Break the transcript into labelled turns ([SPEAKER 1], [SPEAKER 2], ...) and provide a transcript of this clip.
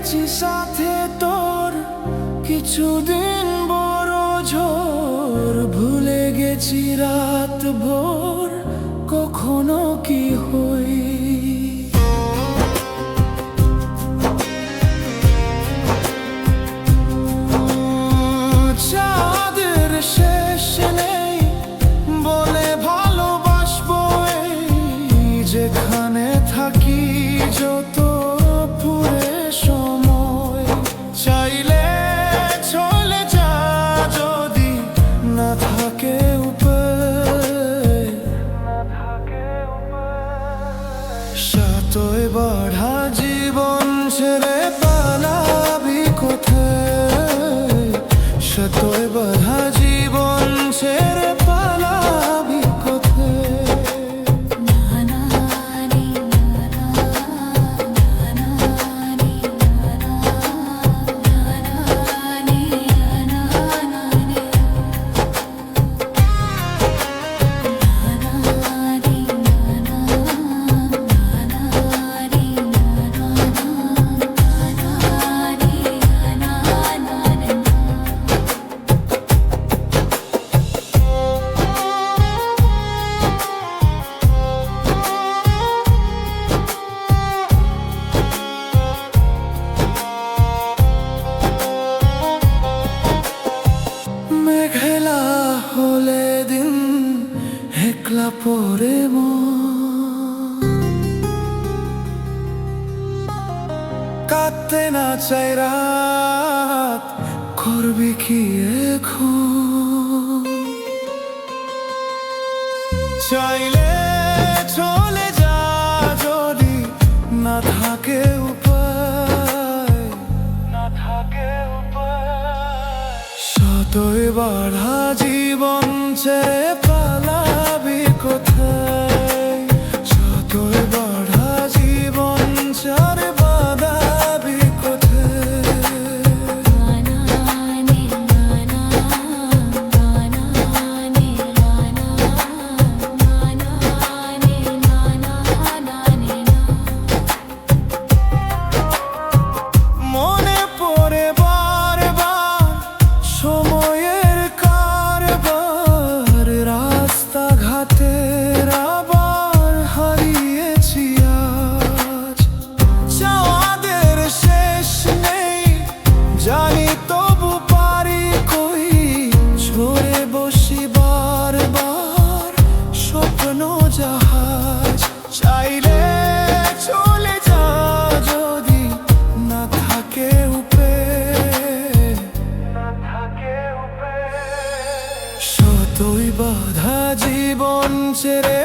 [SPEAKER 1] গেছি সাথে তোর কিছুদিন বড় ঝোর, ভুলে গেছি রাত ভোর কখনো কি হই। চাঁদের শেষ নেই বলে ভালোবাসবো এই যেখানে থাকি যত পুরে সময়। চাইলে চলে যা যদি না থাকে উপায়, সাতই বাড়া জীবন ছেড়ে পালাবি কোথায়, সাতই বাড়া জীবন ছেড়ে পালাবি কোথায়। মেঘলা হলে দিন একলা পরে কাঁদতে না চাই রাত, করবি কি এখন? চাইলে চলে যা যদি না থাকে উপায়, না থাকে উপায়। সাতই বাড়া জীবন ছেড়ে পালাবি কোথায়, সাতই বাড়া জীবন ছেড়ে পালাবি কোথায়। মনে পড়ে বারবার সময়ের কারবার, রাস্তাঘাটের আবার হারিয়েছি আজ। চাঁদের শেষ নেই জানি তবু পারি কই, ঝরে বসি বারবার স্বপ্ন জাহাজ। চাইলে চলে যা যদি না থাকে উপায়, না থাকে উপায়। সাতই বাঁধা জীবন ছেড়ে